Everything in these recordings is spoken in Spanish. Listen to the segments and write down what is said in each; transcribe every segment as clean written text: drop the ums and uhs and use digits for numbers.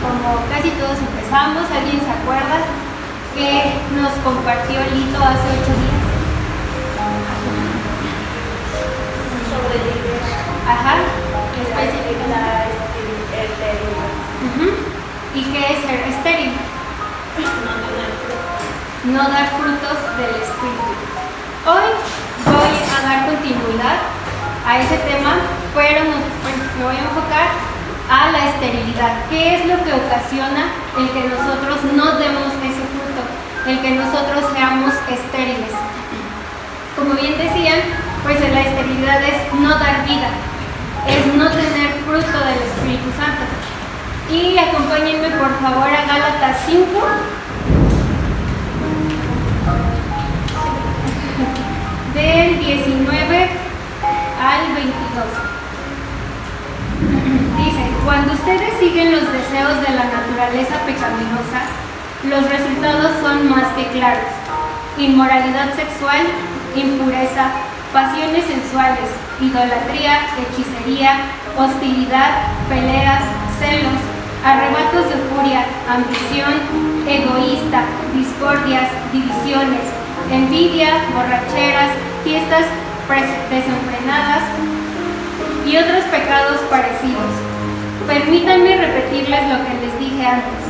como casi todos empezamos, ¿alguien se acuerda que nos compartió Lito hace 8 días? Sobre la idea. Ajá. La esterilidad. ¿Y qué es ser estéril? No dar frutos del Espíritu. Hoy voy a dar continuidad a ese tema, pero me voy a enfocar a la esterilidad. ¿Qué es lo que ocasiona el que nosotros no demos ese fruto? El que nosotros seamos estériles. Como bien decían, pues la esterilidad es no dar vida, es no tener fruto del Espíritu Santo. Y acompáñenme por favor a Gálatas 5. Del 19 al 22. Dice, cuando ustedes siguen los deseos de la naturaleza pecaminosa, los resultados son más que claros. Inmoralidad sexual, impureza, pasiones sensuales, idolatría, hechicería, hostilidad, peleas, celos, arrebatos de furia, ambición, egoísta, discordias, divisiones, envidia, borracheras, fiestas desenfrenadas y otros pecados parecidos. Permítanme repetirles lo que les dije antes.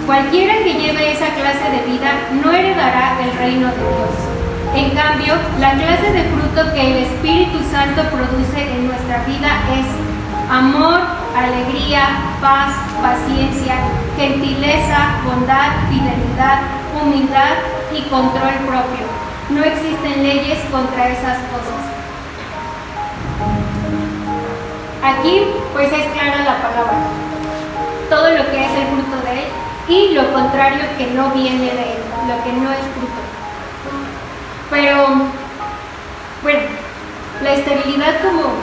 Cualquiera que lleve esa clase de vida no heredará el reino de Dios. En cambio, la clase de fruto que el Espíritu Santo produce en nuestra vida es amor, alegría, paz, paciencia, gentileza, bondad, fidelidad, humildad y control propio. No existen leyes contra esas cosas. Aquí pues es clara la palabra, todo lo que es el fruto de él y lo contrario que no viene de él, lo que no es fruto. Pero bueno, la esterilidad, como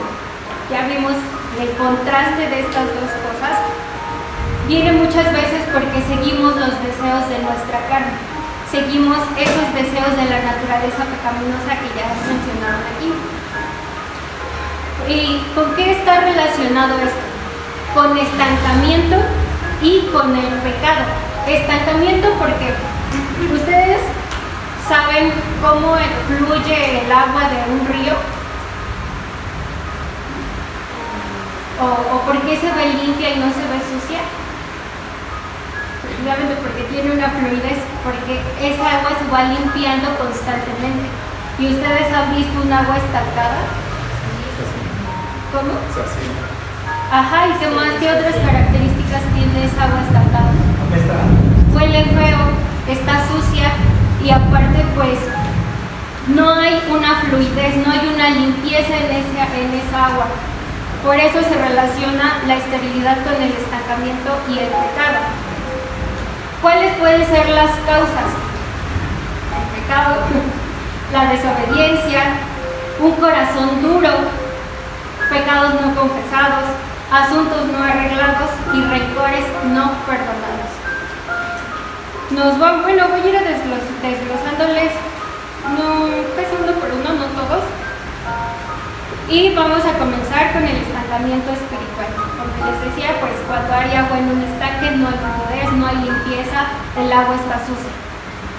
ya vimos el contraste de estas dos cosas, viene muchas veces porque seguimos los deseos de nuestra carne, seguimos esos deseos de la naturaleza pecaminosa que ya mencionaron aquí. ¿Y con qué está relacionado esto? Con estancamiento y con el pecado. Estancamiento porque ustedes saben cómo fluye el agua de un río, o por qué se ve limpia y no se ve sucia. Precisamente porque tiene una fluidez, porque esa agua se va limpiando constantemente. ¿Y ustedes han visto un agua estancada? ¿Cómo? Ajá, ¿y qué otras características tiene esa agua estancada? Huele feo, está sucia y aparte pues no hay una fluidez, no hay una limpieza en esa agua. Por eso se relaciona la esterilidad con el estancamiento y el pecado. ¿Cuáles pueden ser las causas? El pecado, la desobediencia, un corazón duro, pecados no confesados, asuntos no arreglados y rencores no perdonados. Voy a ir desglosándoles uno por uno, no todos. Y vamos a comenzar con el estancamiento espiritual. Como les decía, pues cuando hay agua en un estanque no hay fluidez, no hay limpieza, el agua está sucia.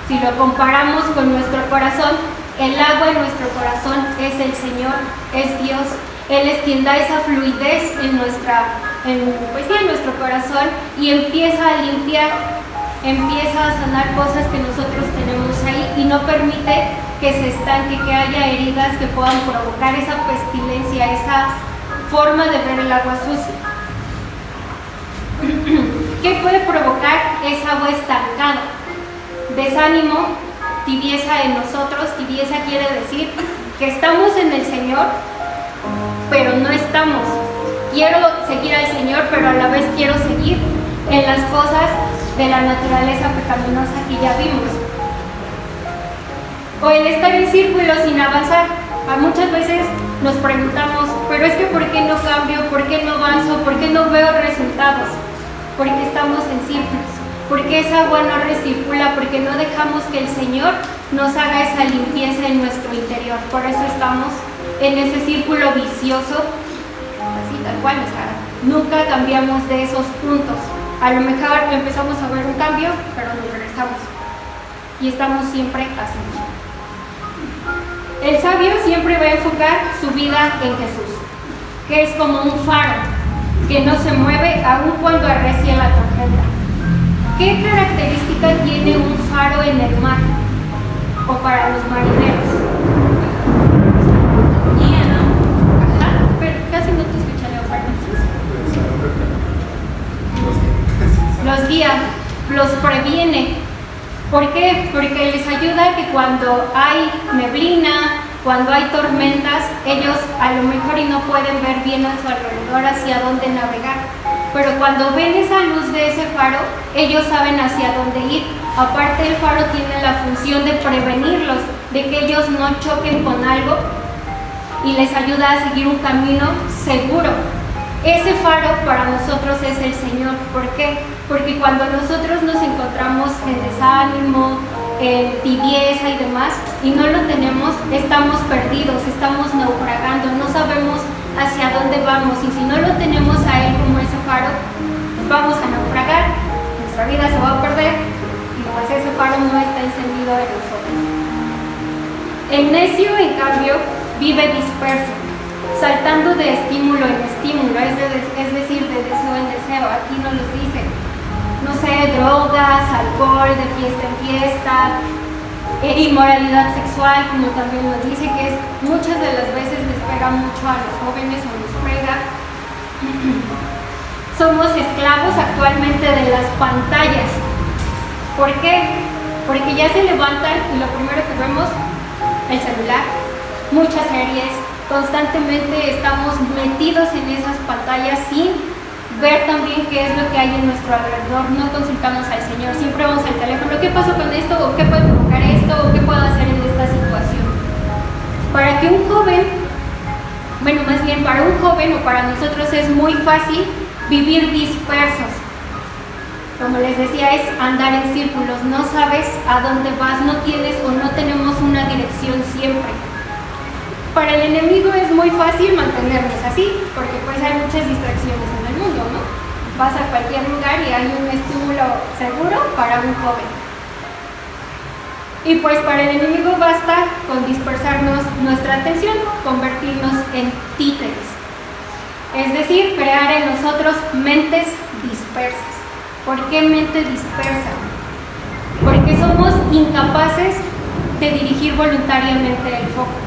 Si lo comparamos con nuestro corazón, el agua en nuestro corazón es el Señor, es Dios. Él es quien da esa fluidez en nuestro corazón y empieza a limpiar, empieza a sanar cosas que nosotros tenemos ahí y no permite que se estanque, que haya heridas que puedan provocar esa pestilencia, esa forma de ver el agua sucia. ¿Qué puede provocar esa agua estancada? Desánimo, tibieza en nosotros. Tibieza quiere decir que estamos en el Señor, pero no estamos. Quiero seguir al Señor, pero a la vez quiero seguir en las cosas de la naturaleza pecaminosa que ya vimos. O el estar en círculos sin avanzar. Muchas veces nos preguntamos, pero es que ¿por qué no cambio? ¿Por qué no avanzo? ¿Por qué no veo resultados? Porque estamos en círculos. Porque esa agua no recircula, porque no dejamos que el Señor nos haga esa limpieza en nuestro interior. Por eso estamos en ese círculo vicioso, así tal cual, nunca cambiamos de esos puntos. A lo mejor empezamos a ver un cambio, pero nos regresamos. Y estamos siempre así. El sabio siempre va a enfocar su vida en Jesús, que es como un faro, que no se mueve aun cuando arrecia la tormenta. ¿Qué característica tiene un faro en el mar o para los marineros? Guía, ¿no? Ajá, pero casi no te escuché, Leopardo. Los guía, los previene. ¿Por qué? Porque les ayuda que cuando hay neblina, cuando hay tormentas, ellos a lo mejor y no pueden ver bien a su alrededor hacia dónde navegar. Pero cuando ven esa luz de ese faro, ellos saben hacia dónde ir. Aparte, el faro tiene la función de prevenirlos, de que ellos no choquen con algo y les ayuda a seguir un camino seguro. Ese faro para nosotros es el Señor. ¿Por qué? Porque cuando nosotros nos encontramos en desánimo, en tibieza y demás, y no lo tenemos, estamos perdidos, estamos naufragando, no sabemos hacia dónde vamos, y si no lo tenemos a Él como ese faro, vamos a naufragar, nuestra vida se va a perder, y pues ese faro no está encendido en nosotros. El necio, en cambio, vive disperso, saltando de estímulo en estímulo, es decir, de deseo en deseo. Aquí nos los dice, no sé, drogas, alcohol, de fiesta en fiesta, inmoralidad sexual, como también nos dice, que es muchas de las veces les pega mucho a los jóvenes o nos pega. Somos esclavos actualmente de las pantallas. ¿Por qué? Porque ya se levantan y lo primero que vemos, el celular, muchas series, constantemente estamos metidos en esas pantallas sin ver también qué es lo que hay en nuestro alrededor. No consultamos al Señor, siempre vamos al teléfono, ¿qué pasó con esto? ¿O qué puede provocar esto? ¿O qué puedo hacer en esta situación? Para que un joven, bueno, más bien para un joven o para nosotros es muy fácil vivir dispersos. Como les decía, es andar en círculos, no sabes a dónde vas, no tienes o no tenemos una dirección siempre. Para el enemigo es muy fácil mantenernos así, porque pues hay muchas distracciones en el mundo, ¿no? Vas a cualquier lugar y hay un estímulo seguro para un joven. Y pues para el enemigo basta con dispersarnos nuestra atención, convertirnos en títeres. Es decir, crear en nosotros mentes dispersas. ¿Por qué mente dispersa? Porque somos incapaces de dirigir voluntariamente el foco,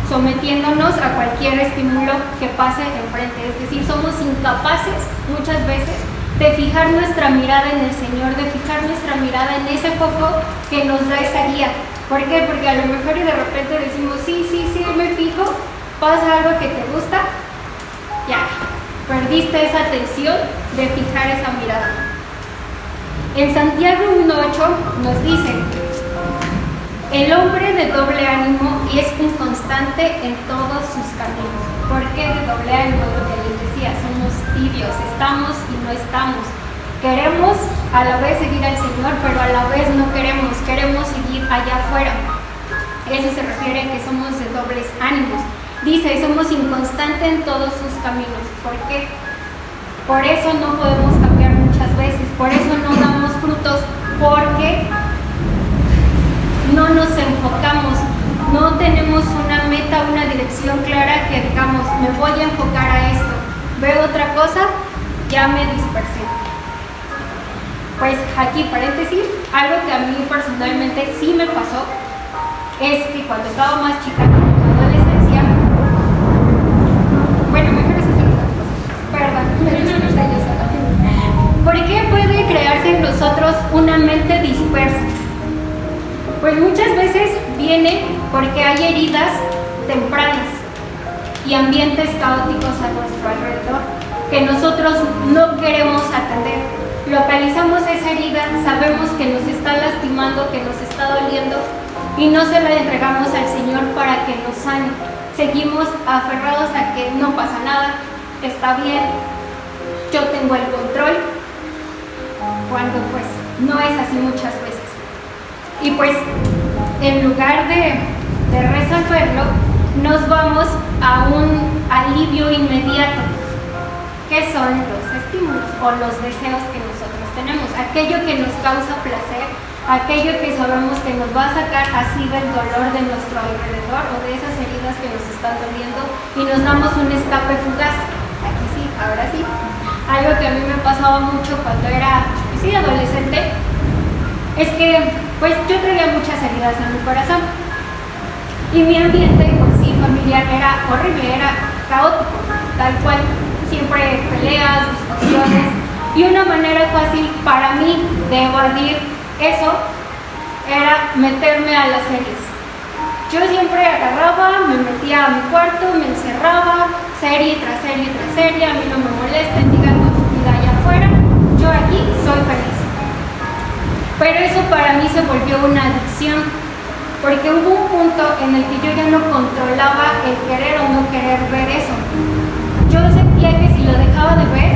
sometiéndonos a cualquier estímulo que pase enfrente. Es decir, somos incapaces muchas veces de fijar nuestra mirada en el Señor, de fijar nuestra mirada en ese foco que nos da esa guía. ¿Por qué? Porque a lo mejor y de repente decimos, sí, me fijo, pasa algo que te gusta, ya, perdiste esa atención de fijar esa mirada. En Santiago 1:8 nos dice, el hombre de doble ánimo es inconstante en todos sus caminos. ¿Por qué de doble ánimo? Lo que les decía, somos tibios, estamos y no estamos. Queremos a la vez seguir al Señor, pero a la vez no queremos seguir allá afuera. Eso se refiere a que somos de dobles ánimos. Dice, somos inconstantes en todos sus caminos. ¿Por qué? Por eso no podemos cambiar muchas veces, por eso no damos frutos, porque no nos enfocamos, no tenemos una meta, una dirección clara que digamos, me voy a enfocar a esto, veo otra cosa, ya me dispersé. Pues aquí paréntesis, algo que a mí personalmente sí me pasó, es que cuando estaba más chica, en la adolescencia, bueno, mejor eso es otra cosa, perdón, no sé yo sola. ¿Por qué puede crearse en nosotros una mente dispersa? Pues muchas veces viene porque hay heridas tempranas y ambientes caóticos a nuestro alrededor que nosotros no queremos atender. Localizamos esa herida, sabemos que nos está lastimando, que nos está doliendo y no se la entregamos al Señor para que nos sane. Seguimos aferrados a que no pasa nada, está bien, yo tengo el control, cuando pues no es así muchas veces. Y pues en lugar de resolverlo, nos vamos a un alivio inmediato, que son los estímulos o los deseos que nosotros ponemos, aquello que nos causa placer, aquello que sabemos que nos va a sacar así del dolor de nuestro alrededor o de esas heridas que nos están doliendo y nos damos un escape fugaz. Aquí sí, ahora sí. Algo que a mí me pasaba mucho cuando era, pues sí, adolescente, es que pues yo traía muchas heridas en mi corazón y mi ambiente, pues sí, familiar era horrible, era caótico, tal cual, siempre peleas, discusiones, y una manera fácil para mí de evadir eso era meterme a las series. Yo siempre agarraba, me metía a mi cuarto, me encerraba, serie tras serie tras serie, a mí no me molesten, sigan con su vida allá afuera, yo aquí soy feliz. Pero eso para mí se volvió una adicción, porque hubo un punto en el que yo ya no controlaba el querer o no querer ver eso. Yo sentía que si lo dejaba de ver,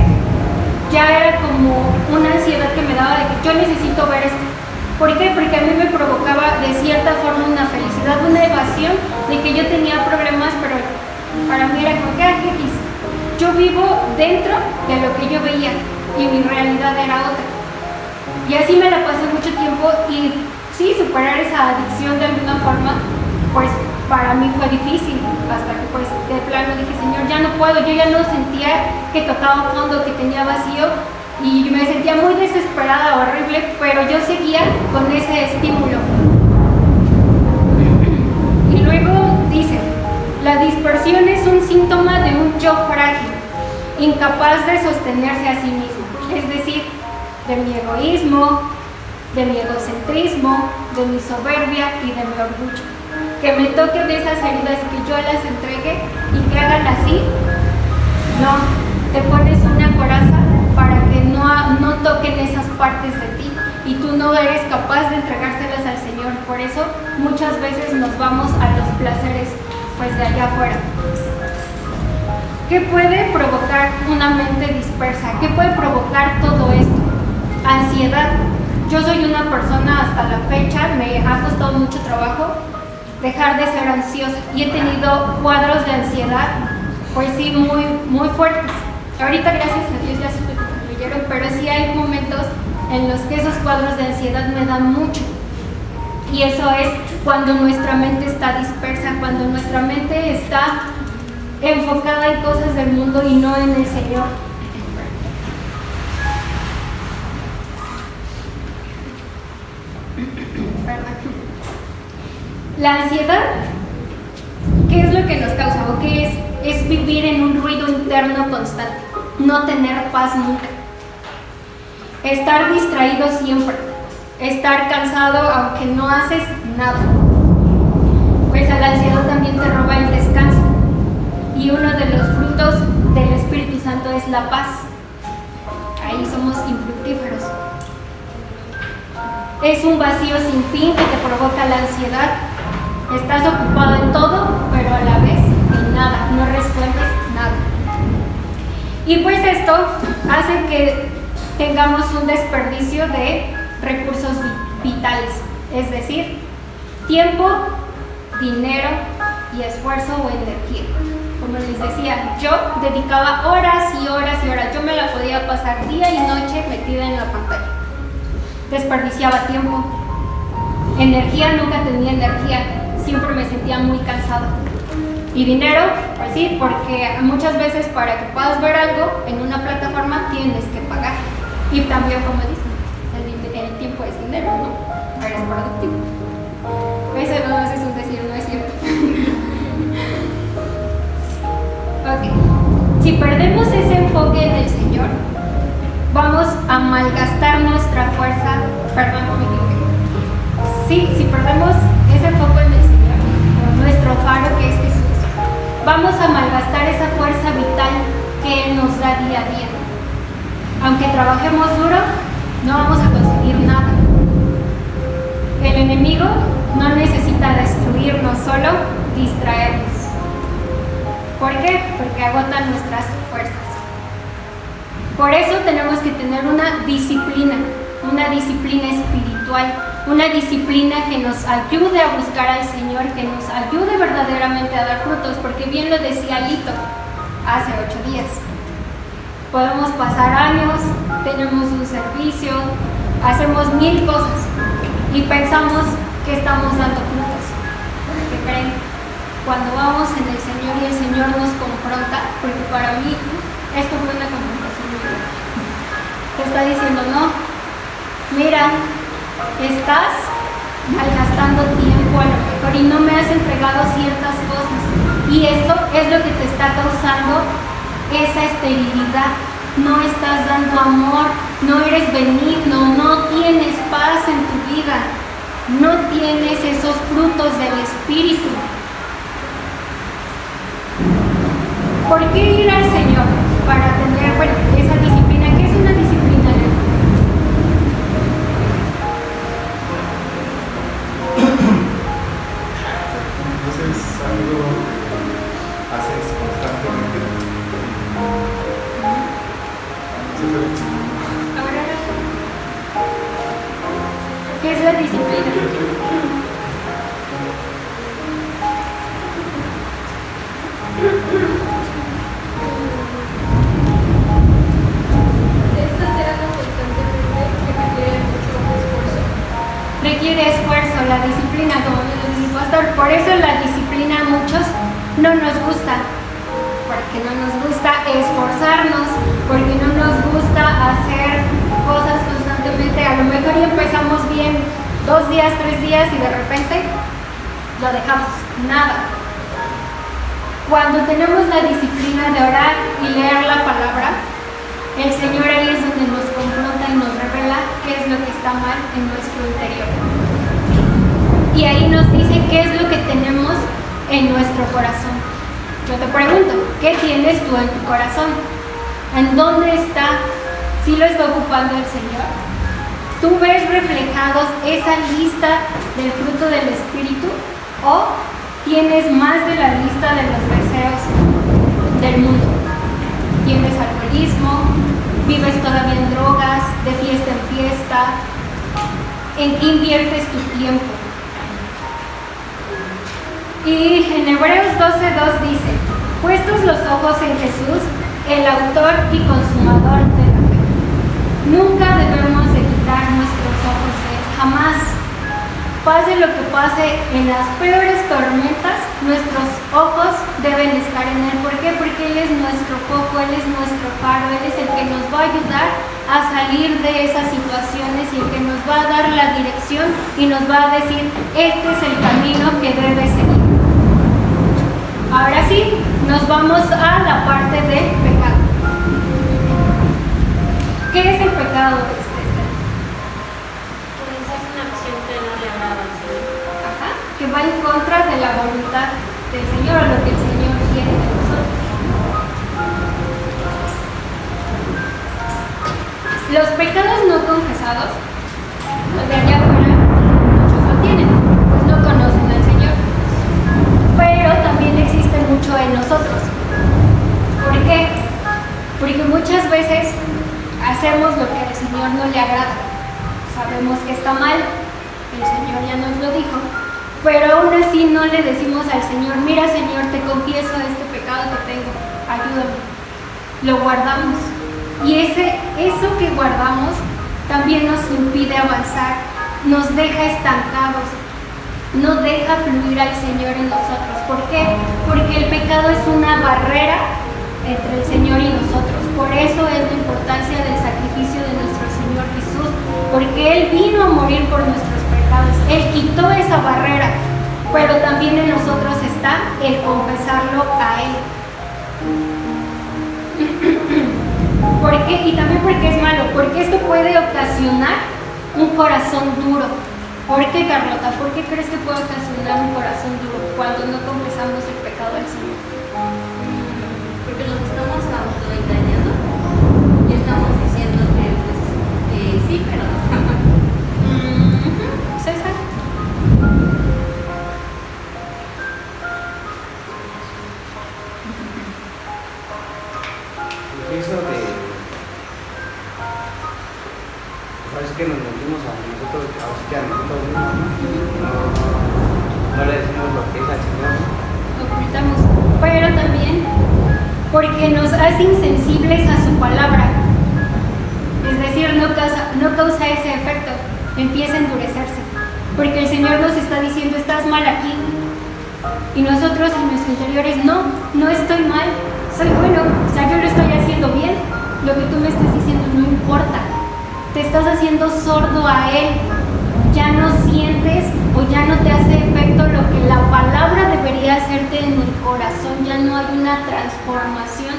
ya era como una ansiedad que me daba de que yo necesito ver esto. ¿Por qué? Porque a mí me provocaba de cierta forma una felicidad, una evasión de que yo tenía problemas, pero para mí era como que X. Yo vivo dentro de lo que yo veía y mi realidad era otra. Y así me la pasé mucho tiempo y sí, superar esa adicción de alguna forma, pues para mí fue difícil, hasta que pues de plano dije, Señor, ya no puedo, yo ya no sentía que tocaba fondo, que tenía vacío y me sentía muy desesperada, horrible, pero yo seguía con ese estímulo. Y luego dice, la dispersión es un síntoma de un yo frágil, incapaz de sostenerse a sí mismo, es decir, de mi egoísmo, de mi egocentrismo, de mi soberbia y de mi orgullo. Que me toquen esas heridas, que yo las entregue y que hagan así. No, te pones una coraza para que no toquen esas partes de ti y tú no eres capaz de entregárselas al Señor. Por eso muchas veces nos vamos a los placeres pues de allá afuera. ¿Qué puede provocar una mente dispersa? ¿Qué puede provocar todo esto? Ansiedad. Yo soy una persona hasta la fecha, me ha costado mucho trabajo dejar de ser ansiosa y he tenido cuadros de ansiedad, pues sí, muy, muy fuertes. Ahorita, gracias a Dios, ya se me concluyeron, pero sí hay momentos en los que esos cuadros de ansiedad me dan mucho. Y eso es cuando nuestra mente está dispersa, cuando nuestra mente está enfocada en cosas del mundo y no en el Señor. La ansiedad, ¿qué es lo que nos causa o qué es? Es vivir en un ruido interno constante, no tener paz nunca, estar distraído siempre, estar cansado aunque no haces nada. Pues a la ansiedad también te roba el descanso y uno de los frutos del Espíritu Santo es la paz. Ahí somos infructíferos. Es un vacío sin fin que te provoca la ansiedad. Estás ocupado en todo, pero a la vez en nada, no resuelves nada. Y pues esto hace que tengamos un desperdicio de recursos vitales, es decir, tiempo, dinero y esfuerzo o energía. Como les decía, yo dedicaba horas y horas y horas, yo me la podía pasar día y noche metida en la pantalla. Desperdiciaba tiempo, energía, nunca tenía energía, siempre me sentía muy cansada. Y dinero, pues sí, porque muchas veces para que puedas ver algo en una plataforma tienes que pagar. Y también, como dicen, el tiempo es dinero, ¿no? Eres productivo. Eso no es un decir, no es cierto. Ok, si perdemos ese enfoque en el Señor, vamos a malgastar nuestra fuerza, perdón, no me equivoqué. Sí, si perdemos ese foco en el Señor, nuestro faro que es Jesús, vamos a malgastar esa fuerza vital que Él nos da día a día. Aunque trabajemos duro, no vamos a conseguir nada. El enemigo no necesita destruirnos, solo distraernos. ¿Por qué? Porque agota nuestras fuerzas. Por eso tenemos que tener una disciplina espiritual, una disciplina que nos ayude a buscar al Señor, que nos ayude verdaderamente a dar frutos, porque bien lo decía Lito hace 8 días. Podemos pasar años, tenemos un servicio, hacemos 1000 cosas y pensamos que estamos dando frutos. ¿Qué creen? Cuando vamos en el Señor y el Señor nos confronta, porque para mí esto fue una confrontación muy grande. Te está diciendo, no, mira, estás malgastando tiempo a lo mejor y no me has entregado ciertas cosas. Y eso es lo que te está causando esa esterilidad. No estás dando amor, no eres benigno, no tienes paz en tu vida, no tienes esos frutos del Espíritu. ¿Por qué ir al Señor? Para tener esa disciplina. ¿Qué es una disciplina? Entonces, algo haces constantemente. Ahora, ¿qué es la disciplina? Requiere esfuerzo, la disciplina, como nos dice el pastor. Por eso la disciplina a muchos no nos gusta, porque no nos gusta esforzarnos, porque no nos gusta hacer cosas constantemente. A lo mejor ya empezamos bien 2 días, 3 días y de repente lo dejamos, nada. Cuando tenemos la disciplina de orar y leer la palabra, el Señor ahí es donde nos confronta y nos revela qué es lo que está mal en nuestro interior. Y ahí nos dice qué es lo que tenemos en nuestro corazón. Yo te pregunto, ¿qué tienes tú en tu corazón? ¿En dónde está? ¿Sí lo está ocupando el Señor? ¿Tú ves reflejados esa lista del fruto del Espíritu? ¿O tienes más de la lista de los deseos del mundo? ¿Tienes alcoholismo? ¿Vives todavía en drogas? ¿De fiesta en fiesta? ¿En qué inviertes tu tiempo? Y en Hebreos 12:2 dice: puestos los ojos en Jesús, el autor y consumador de la fe. Nunca debemos de quitar nuestros ojos de Él, jamás. Pase lo que pase, en las peores tormentas, nuestros ojos deben estar en Él. ¿Por qué? Porque Él es nuestro foco, Él es nuestro faro, Él es el que nos va a ayudar a salir de esas situaciones y el que nos va a dar la dirección y nos va a decir, este es el camino que debes seguir. Ahora sí, nos vamos a la parte del pecado. ¿Qué es el pecado? Que va en contra de la voluntad del Señor o lo que el Señor quiere de nosotros. Los pecados no confesados, los de allá afuera, muchos lo tienen, pues no conocen al Señor. Pero también existe mucho en nosotros. ¿Por qué? Porque muchas veces hacemos lo que al Señor no le agrada. Sabemos que está mal, el Señor ya nos lo dijo. Pero aún así no le decimos al Señor, mira Señor, te confieso este pecado que tengo, ayúdame. Lo guardamos. Y eso que guardamos también nos impide avanzar, nos deja estancados, no deja fluir al Señor en nosotros. ¿Por qué? Porque el pecado es una barrera entre el Señor y nosotros. Por eso es la importancia del sacrificio de nuestro Señor Jesús, porque Él vino a morir por nuestros pecados. Él quitó esa barrera, pero también en nosotros está el confesarlo a Él. ¿Por qué? Y también porque es malo, porque esto puede ocasionar un corazón duro. ¿Por qué, Carlota? ¿Por qué crees que puede ocasionar un corazón duro cuando no confesamos el pecado al Señor? Porque nos estamos autoengañando y estamos diciendo que pues, sí, pero no. César. Pienso que nos mentimos a nosotros mismos, no le decimos lo que es al Señor. Ocultamos, pero también porque nos hace insensibles a su palabra. Es decir, no causa ese efecto, empieza a endurecerse, porque el Señor nos está diciendo, estás mal aquí, y nosotros en nuestro interior es, no estoy mal, soy bueno, o sea, yo lo estoy haciendo bien, lo que tú me estás diciendo no importa, te estás haciendo sordo a Él, ya no sientes o ya no te hace efecto lo que la palabra debería hacerte en el corazón, ya no hay una transformación,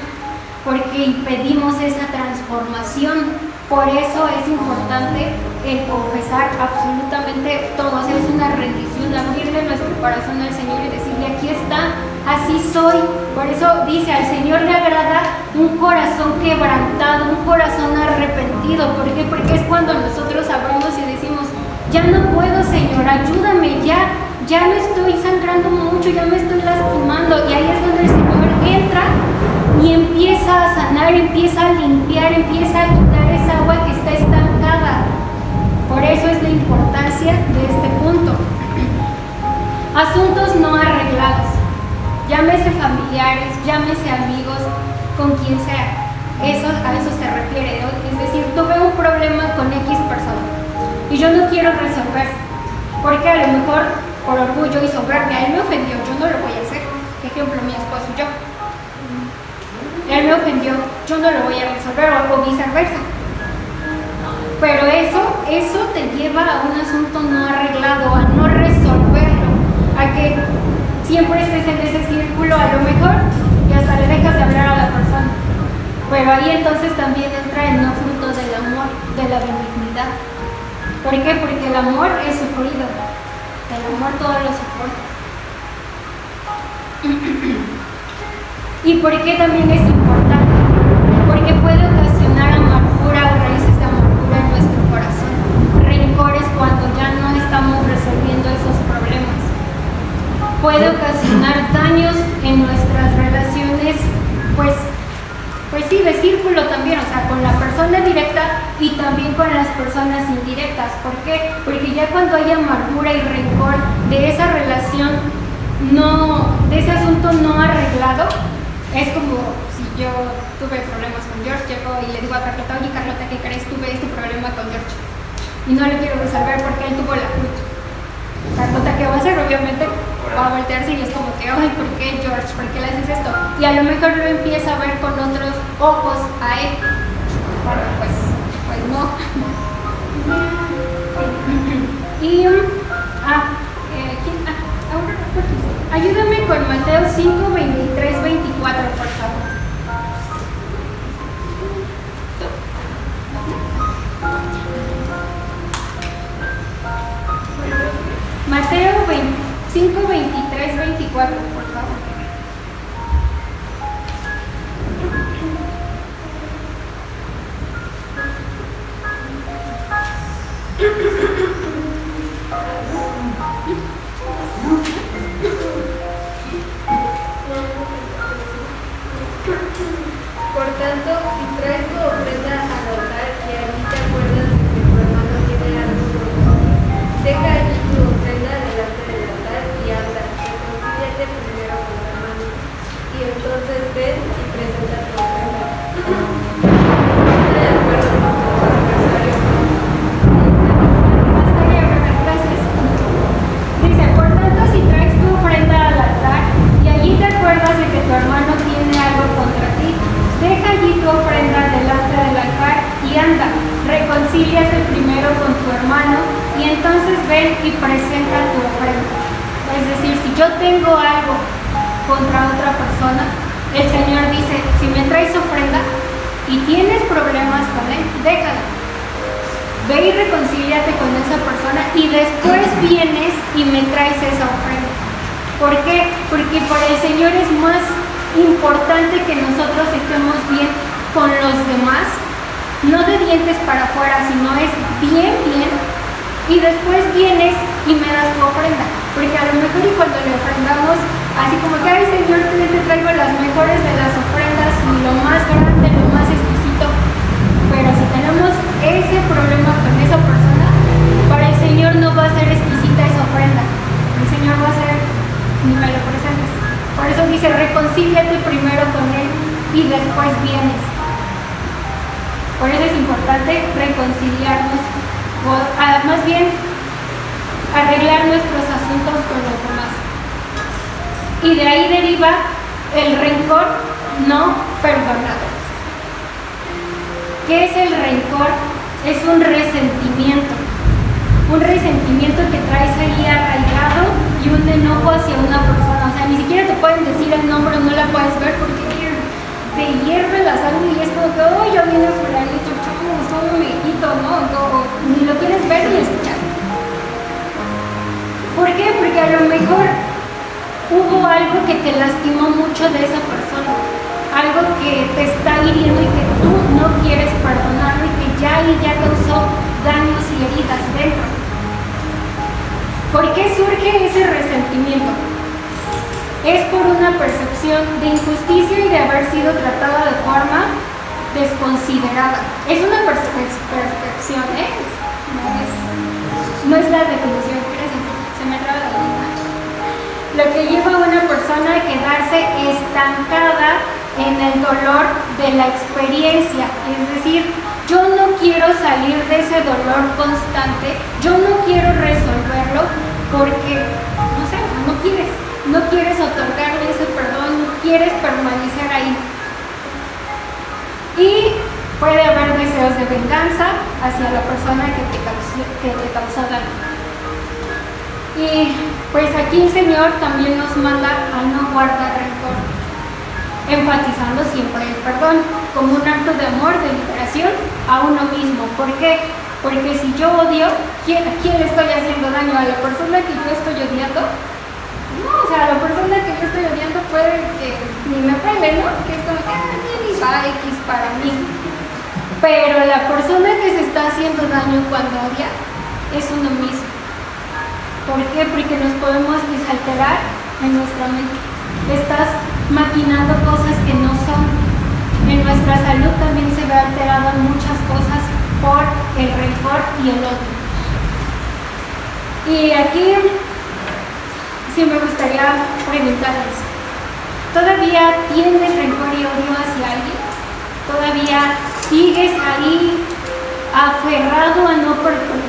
porque impedimos esa transformación. Por eso es importante el confesar absolutamente todo, o sea, es una rendición, abrirle nuestro corazón al Señor y decirle, aquí está, así soy. Por eso dice, al Señor le agrada un corazón quebrantado, un corazón arrepentido. ¿Por qué? Porque es cuando nosotros abrimos y decimos, ya no puedo, Señor, ayúdame, ya me estoy sangrando mucho, ya me estoy lastimando. Y ahí es donde el Señor entra y empieza a sanar, empieza a limpiar, empieza a quitar esa agua que está estancada. Por eso es la importancia de este punto. Asuntos no arreglados, llámese familiares, llámese amigos, con quien sea. A eso se refiere, ¿no? Es decir, tuve un problema con X persona y yo no quiero resolver, porque a lo mejor por orgullo y soberbia, él me ofendió, yo no lo voy a hacer. Ejemplo, mi esposo y yo. Él me ofendió, yo no lo voy a resolver, o viceversa. Pero eso te lleva a un asunto no arreglado, a no resolverlo, a que siempre estés en ese círculo a lo mejor y hasta le dejas de hablar a la persona. Pero ahí entonces también entra el no fruto del amor, de la benignidad. ¿Por qué? Porque el amor es sufrido, el amor todo lo soporta. ¿Y por qué también es importante? Porque puede ocasionar amargura o raíces de amargura en nuestro corazón, rencores cuando ya no estamos resolviendo esos problemas. Puede ocasionar daños en nuestras relaciones, pues sí, de círculo también, o sea, con la persona directa y también con las personas indirectas. ¿Por qué? Porque ya cuando hay amargura y rencor de esa relación, de ese asunto no arreglado, es como si yo tuve problemas con George, llego y le digo a Carlota, oye Carlota, ¿qué crees? Tuve este problema con George y no lo quiero resolver porque él tuvo la culpa. Carlota, ¿qué va a hacer? Obviamente va a voltearse y es como que, ay, ¿por qué George? ¿Por qué le haces esto? Y a lo mejor lo empieza a ver con otros ojos a él. Bueno, pues no. Y, ayúdame con Mateo 5, 23, 24, por favor. Mateo 5, 23, 24, por favor. Por tanto, si traes tu ofrenda al altar y allí te acuerdas de que tu hermano tiene algo contra ti, deja allí tu ofrenda delante del altar y anda, reconcíliate primero con tu hermano, y entonces ven y presenta tu ofrenda. De acuerdo con tu adversario. Gracias. Dice, por tanto, si traes tu ofrenda al altar y allí te acuerdas de que tu hermano tiene algo contra ti, deja allí tu ofrenda delante del altar y anda, reconcíliate primero con tu hermano y entonces ven y presenta tu ofrenda. Es decir, si yo tengo algo contra otra persona, el Señor dice, si me traes ofrenda y tienes problemas con él, déjala. Ve y reconcíliate con esa persona y después vienes y me traes esa ofrenda. ¿Por qué? Porque para el Señor es más importante que nosotros estemos bien con los demás, no de dientes para afuera, sino es bien, y después vienes y me das tu ofrenda, porque a lo mejor y cuando le ofrendamos, así como que, ay Señor, te traigo las mejores de las ofrendas y lo más grande, lo más exquisito, pero si tenemos ese problema con esa persona, para el Señor no va a ser exquisita esa ofrenda, el Señor va a ser, ni me lo presentes. Por eso dice, reconcíliate primero con él después vienes. Por eso es importante reconciliarnos, más bien arreglar nuestros asuntos con los demás. Y de ahí deriva el rencor no perdonado. ¿Qué es el rencor? Es un resentimiento que traes ahí arraigado y un enojo hacia una persona. O sea, ni siquiera te pueden decir el nombre, no la puedes ver porque te hierve la sangre y es como que, oh, ya viene fulanito, chamo, soy un viejito, ¿no? Ni lo quieres ver ni escuchar. ¿Por qué? Porque a lo mejor hubo algo que te lastimó mucho de esa persona, algo que te está hiriendo y que tú no quieres perdonarlo y que ya causó daños y heridas dentro. ¿Por qué surge ese resentimiento? Es por una percepción de injusticia y de haber sido tratada de forma desconsiderada. Es una percepción, ¿eh? No es la definición, se me traba la lengua. Lo que lleva a una persona a quedarse estancada en el dolor de la experiencia. Es decir, yo no quiero salir de ese dolor constante, yo no quiero resolverlo porque, no sé, no quieres otorgarle ese perdón, no quieres permanecer ahí. Y puede haber deseos de venganza hacia la persona que te causó daño. Y pues aquí el Señor también nos manda a no guardar rencor, enfatizando siempre el perdón como un acto de amor, de liberación a uno mismo. ¿Por qué? Porque si yo odio, ¿a quién le estoy haciendo daño? ¿A la persona que yo estoy odiando? No, o sea, a la persona que yo estoy odiando puede que ni me pele, ¿no? Que es como que ni va X para mí. Pero la persona que se está haciendo daño cuando odia es uno mismo. ¿Por qué? Porque nos podemos desalterar en nuestra mente. Estás maquinando cosas que no son. En nuestra salud también se ve alterada muchas cosas por el rencor y el odio. Y aquí sí me gustaría preguntarles, ¿todavía tienes rencor y odio hacia alguien? ¿Todavía sigues ahí aferrado a no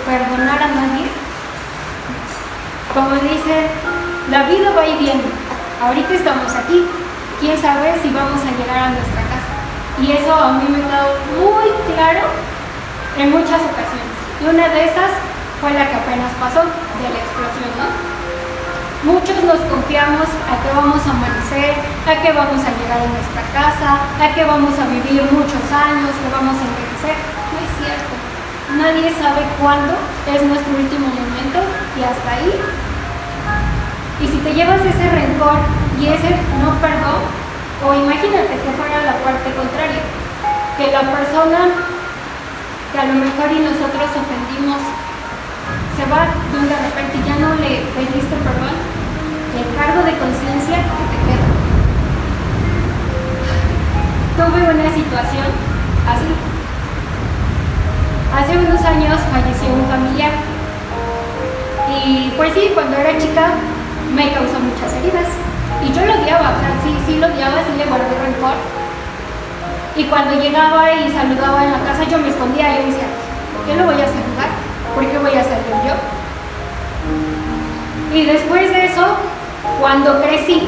perdonar a nadie? Como dice, la vida va y viene. Ahorita estamos aquí. ¿Quién sabe si vamos a llegar a nuestra casa? Y eso a mí me ha quedado muy claro en muchas ocasiones. Y una de esas fue la que apenas pasó, de la explosión, ¿no? Muchos nos confiamos a que vamos a amanecer, a que vamos a llegar a nuestra casa, a que vamos a vivir muchos años, que vamos a envejecer. No es cierto. Nadie sabe cuándo es nuestro último momento y hasta ahí. Y si te llevas ese rencor y ese no perdón, o imagínate que fuera la parte contraria, que la persona que a lo mejor y nosotros ofendimos se va de repente y ya no le pediste perdón, el cargo de conciencia que te queda. Tuve una situación así. Hace unos años falleció un familiar y pues sí, cuando era chica me causó muchas heridas y yo lo odiaba, o sea, sí lo odiaba, sí le guardé rencor. Y cuando llegaba y saludaba en la casa yo me escondía, yo decía, ¿por qué lo voy a saludar? ¿Por qué voy a salir yo? Y después de eso, cuando crecí,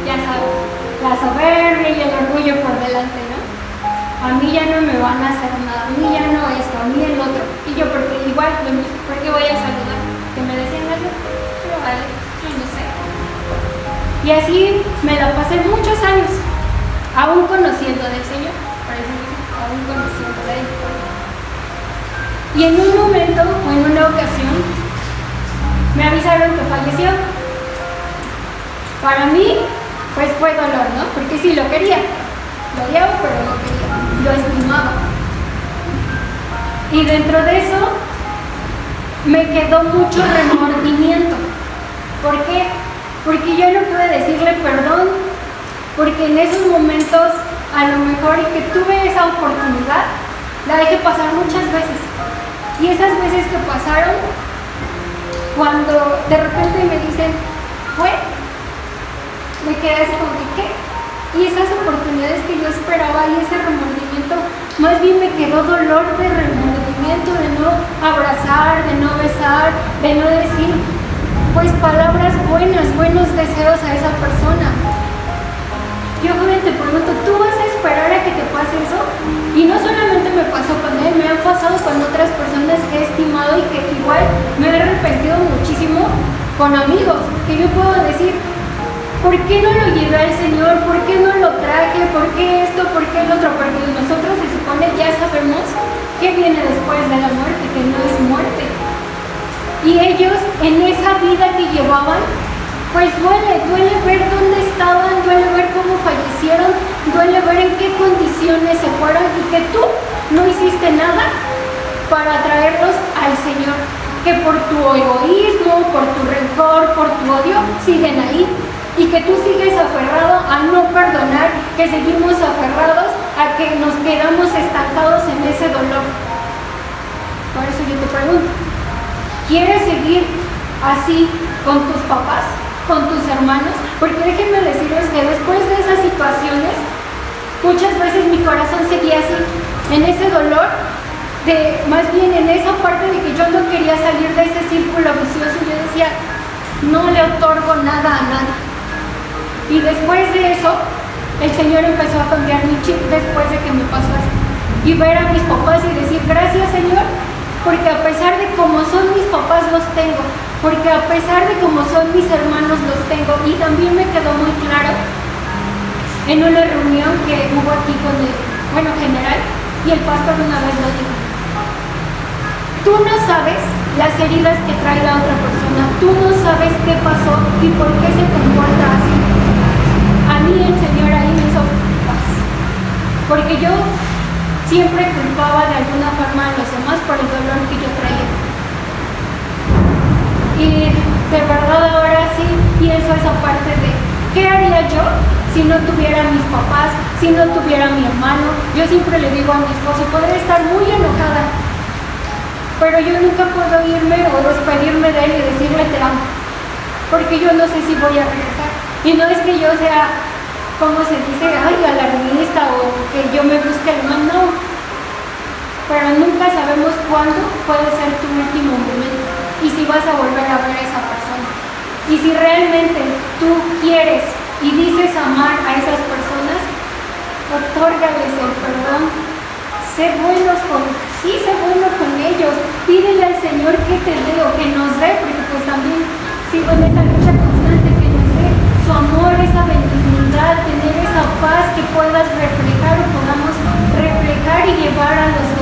ya sabes, la soberbia y el orgullo por delante, ¿no? A mí ya no me van a hacer nada, a mí ya no esto, a mí el otro. Y yo, porque igual, ¿por qué voy a saludar? Que me decían algo, pero vale, yo no sé. Y así me la pasé muchos años, aún conociendo del Señor, parece que aún conociendo de Él. Y en un momento, o en una ocasión, me avisaron que falleció. Para mí, pues fue dolor, ¿no? Porque sí lo quería, lo odiaba, pero lo quería, lo estimaba. Y dentro de eso, me quedó mucho remordimiento. ¿Por qué? Porque yo no pude decirle perdón, porque en esos momentos, a lo mejor que tuve esa oportunidad, la dejé pasar muchas veces. Y esas veces que pasaron, cuando de repente me dicen, fue, me quedé así como que, ¿qué? Y esas oportunidades que yo esperaba y ese remordimiento, más bien me quedó dolor de remordimiento, de no abrazar, de no besar, de no decir pues palabras buenas, buenos deseos a esa persona. Yo joven te pregunto, ¿tú vas a esperar a que te pase eso? Y no solamente me pasó con él, me ha pasado con otras personas que he estimado y que igual me he arrepentido muchísimo con amigos, que yo puedo decir, ¿por qué no lo llevé al Señor? ¿Por qué no lo traje? ¿Por qué esto? ¿Por qué el otro? Porque nosotros se supone ya sabemos qué viene después de la muerte, que no es muerte. Y ellos en esa vida que llevaban, pues duele ver dónde estaban, duele ver cómo fallecieron, duele ver en qué condiciones se fueron y que tú no hiciste nada para traerlos al Señor. Que por tu egoísmo, por tu rencor, por tu odio, siguen ahí. Y que tú sigues aferrado a no perdonar, que seguimos aferrados a que nos quedamos estancados en ese dolor. Por eso yo te pregunto, ¿quieres seguir así con tus papás, con tus hermanos? Porque déjenme decirles que después de esas situaciones, muchas veces mi corazón seguía así, en ese dolor, más bien en esa parte de que yo no quería salir de ese círculo vicioso. Yo decía, no le otorgo nada a nadie. Y después de eso, el Señor empezó a cambiar mi chip después de que me pasó esto. Y ver a mis papás y decir, gracias Señor, porque a pesar de cómo son mis papás los tengo, porque a pesar de cómo son mis hermanos los tengo. Y también me quedó muy claro en una reunión que hubo aquí con el general, y el pastor una vez lo dijo. Tú no sabes las heridas que trae la otra persona, tú no sabes qué pasó y por qué se comporta así. A mí el Señor ahí me hizo paz, porque yo siempre culpaba de alguna forma a los demás por el dolor que yo traía. Y de verdad ahora sí pienso esa parte de ¿qué haría yo si no tuviera a mis papás, si no tuviera a mi hermano? Yo siempre le digo a mi esposo, podré estar muy enojada, pero yo nunca puedo irme o despedirme de él y decirle te amo, porque yo no sé si voy a regresar. Y no es que yo sea, como se dice, alarmista o que yo me busque el mal, no. Pero nunca sabemos cuándo puede ser tu último momento y si vas a volver a ver a esa persona. Y si realmente tú quieres y dices amar a esas personas, otórgales el perdón. Sé bueno con ellos. Pídele al Señor que te dé o que nos dé, porque pues también sigo en esa lucha constante, que nos dé su amor, esa benignidad, tener esa paz que puedas reflejar o podamos reflejar y llevar a los